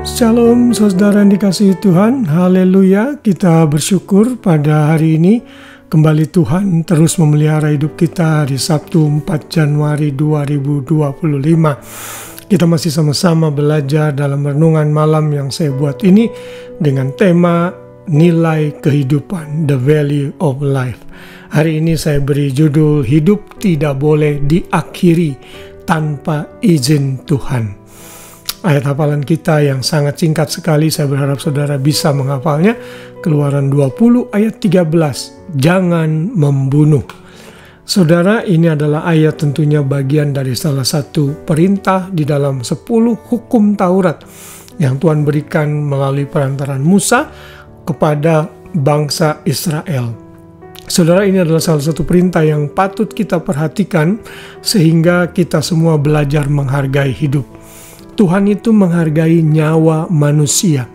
Shalom saudara yang dikasihi Tuhan, haleluya. Kita bersyukur pada hari ini kembali Tuhan terus memelihara hidup kita di Sabtu 4 Januari 2025. Kita masih sama-sama belajar dalam renungan malam yang saya buat ini dengan tema nilai kehidupan, the value of life. Hari ini saya beri judul hidup tidak boleh diakhiri tanpa izin Tuhan. Ayat hafalan kita yang sangat singkat sekali, saya berharap saudara bisa menghafalnya. Keluaran 20 ayat 13, jangan membunuh. Saudara, ini adalah ayat tentunya bagian dari salah satu perintah di dalam 10 hukum Taurat yang Tuhan berikan melalui perantaran Musa kepada bangsa Israel. Saudara, ini adalah salah satu perintah yang patut kita perhatikan sehingga kita semua belajar menghargai hidup. Tuhan itu menghargai nyawa manusia.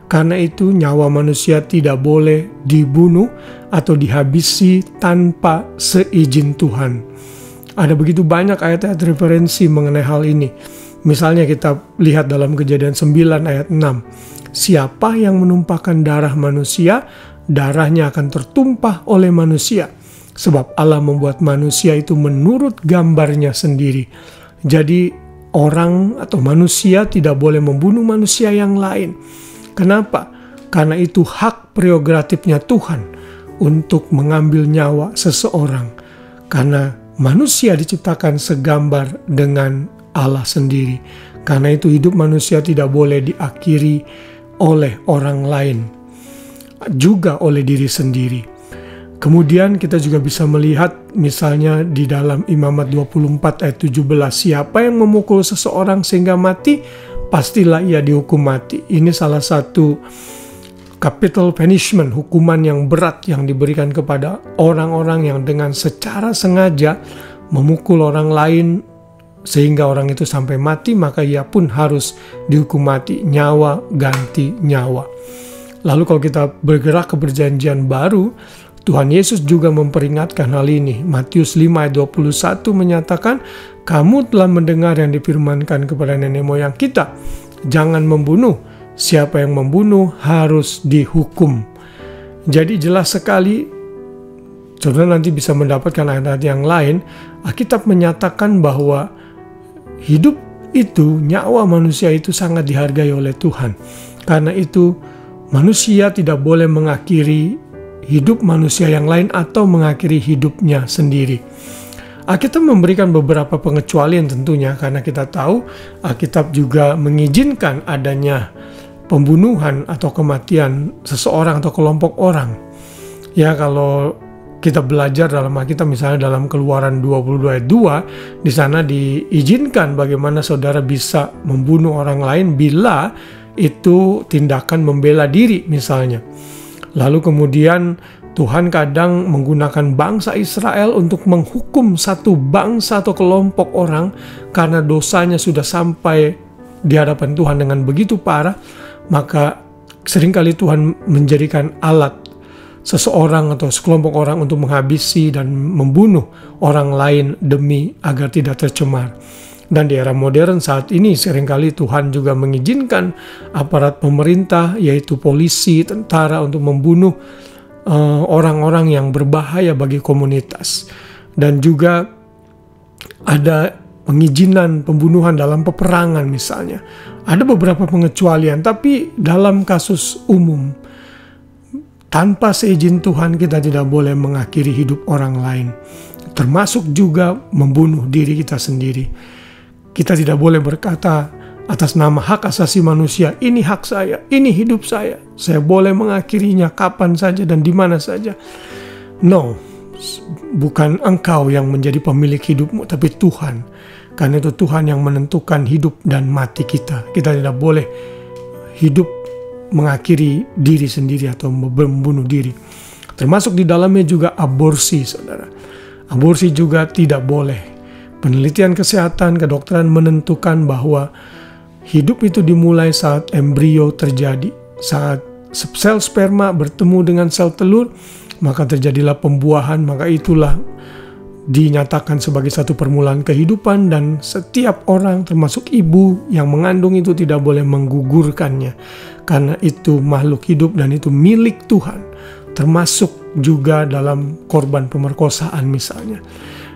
Karena itu nyawa manusia tidak boleh dibunuh atau dihabisi tanpa seizin Tuhan. Ada begitu banyak ayat-ayat referensi mengenai hal ini. Misalnya kita lihat dalam Kejadian 9 ayat 6. Siapa yang menumpahkan darah manusia, darahnya akan tertumpah oleh manusia. Sebab Allah membuat manusia itu menurut gambarnya sendiri. Jadi orang atau manusia tidak boleh membunuh manusia yang lain. Kenapa? Karena itu hak prerogatifnya Tuhan untuk mengambil nyawa seseorang. Karena manusia diciptakan segambar dengan Allah sendiri. Karena itu hidup manusia tidak boleh diakhiri oleh orang lain, juga oleh diri sendiri. Kemudian kita juga bisa melihat misalnya di dalam Imamat 24 ayat 17. Siapa yang memukul seseorang sehingga mati, pastilah ia dihukum mati. Ini salah satu capital punishment, hukuman yang berat yang diberikan kepada orang-orang yang dengan secara sengaja memukul orang lain sehingga orang itu sampai mati, maka ia pun harus dihukum mati. Nyawa ganti nyawa. Lalu kalau kita bergerak ke perjanjian baru, Tuhan Yesus juga memperingatkan hal ini. Matius 5 ayat 21 menyatakan, kamu telah mendengar yang difirmankan kepada nenek moyang kita, jangan membunuh. Siapa yang membunuh harus dihukum. Jadi jelas sekali, saudara nanti bisa mendapatkan ayat-ayat yang lain. Alkitab menyatakan bahwa hidup itu, nyawa manusia itu sangat dihargai oleh Tuhan. Karena itu manusia tidak boleh mengakhiri hidup manusia yang lain atau mengakhiri hidupnya sendiri. Alkitab memberikan beberapa pengecualian tentunya, karena kita tahu Alkitab juga mengizinkan adanya pembunuhan atau kematian seseorang atau kelompok orang. Ya, kalau kita belajar dalam Alkitab misalnya dalam Keluaran 22 ayat 2, di sana diizinkan bagaimana saudara bisa membunuh orang lain bila itu tindakan membela diri misalnya. Lalu kemudian Tuhan kadang menggunakan bangsa Israel untuk menghukum satu bangsa atau kelompok orang karena dosanya sudah sampai di hadapan Tuhan dengan begitu parah, maka seringkali Tuhan menjadikan alat seseorang atau sekelompok orang untuk menghabisi dan membunuh orang lain demi agar tidak tercemar. Dan di era modern saat ini seringkali Tuhan juga mengizinkan aparat pemerintah yaitu polisi, tentara untuk membunuh orang-orang yang berbahaya bagi komunitas. Dan juga ada pengizinan pembunuhan dalam peperangan misalnya. Ada beberapa pengecualian, tapi dalam kasus umum tanpa seizin Tuhan kita tidak boleh mengakhiri hidup orang lain. Termasuk juga membunuh diri kita sendiri. Kita tidak boleh berkata atas nama hak asasi manusia, ini hak saya, ini hidup saya boleh mengakhirinya kapan saja dan di mana saja. No, bukan engkau yang menjadi pemilik hidupmu, tapi Tuhan. Karena itu Tuhan yang menentukan hidup dan mati kita. Kita tidak boleh hidup mengakhiri diri sendiri atau membunuh diri. Termasuk di dalamnya juga aborsi, saudara. Aborsi juga tidak boleh. Penelitian kesehatan kedokteran menentukan bahwa hidup itu dimulai saat embrio terjadi. Saat sel sperma bertemu dengan sel telur, maka terjadilah pembuahan, maka itulah dinyatakan sebagai satu permulaan kehidupan, dan setiap orang termasuk ibu yang mengandung itu tidak boleh menggugurkannya, karena itu makhluk hidup dan itu milik Tuhan, termasuk juga dalam korban pemerkosaan misalnya.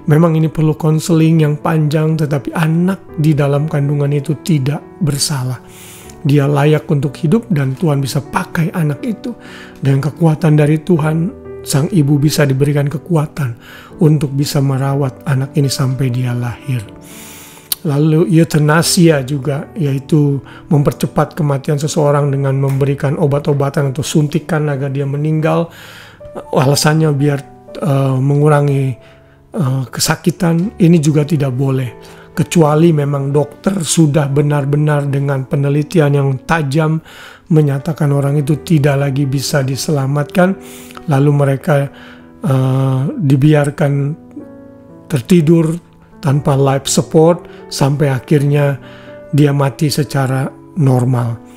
Memang ini perlu konseling yang panjang, tetapi anak di dalam kandungan itu tidak bersalah. Dia layak untuk hidup dan Tuhan bisa pakai anak itu. Dengan kekuatan dari Tuhan, sang ibu bisa diberikan kekuatan untuk bisa merawat anak ini sampai dia lahir. Lalu eutanasia juga, yaitu mempercepat kematian seseorang dengan memberikan obat-obatan atau suntikan agar dia meninggal. Alasannya biar mengurangi kesakitan. Ini juga tidak boleh, kecuali memang dokter sudah benar-benar dengan penelitian yang tajam menyatakan orang itu tidak lagi bisa diselamatkan, lalu mereka dibiarkan tertidur tanpa life support sampai akhirnya dia mati secara normal.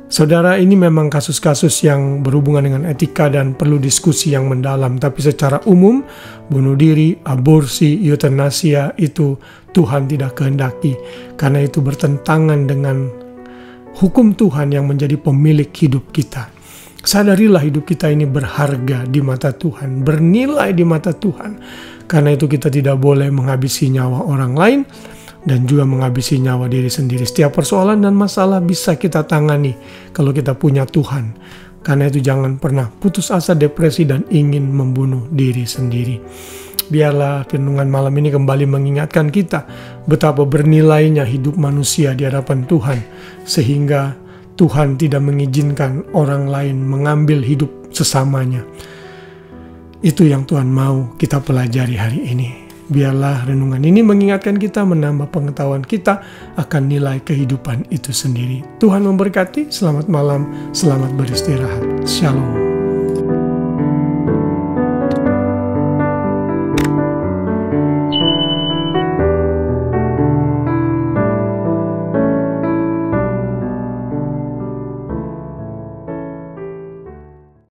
Saudara, ini memang kasus-kasus yang berhubungan dengan etika dan perlu diskusi yang mendalam. Tapi secara umum, bunuh diri, aborsi, eutanasia itu Tuhan tidak kehendaki. Karena itu bertentangan dengan hukum Tuhan yang menjadi pemilik hidup kita. Sadarilah hidup kita ini berharga di mata Tuhan, bernilai di mata Tuhan. Karena itu kita tidak boleh menghabisi nyawa orang lain dan juga menghabisi nyawa diri sendiri. Setiap persoalan dan masalah bisa kita tangani kalau kita punya Tuhan. Karena itu jangan pernah putus asa, depresi, dan ingin membunuh diri sendiri. Biarlah renungan malam ini kembali mengingatkan kita betapa bernilainya hidup manusia di hadapan Tuhan, sehingga Tuhan tidak mengizinkan orang lain mengambil hidup sesamanya. Itu yang Tuhan mau kita pelajari hari ini. Biarlah renungan ini mengingatkan kita, menambah pengetahuan kita akan nilai kehidupan itu sendiri. Tuhan memberkati, selamat malam, selamat beristirahat. Shalom.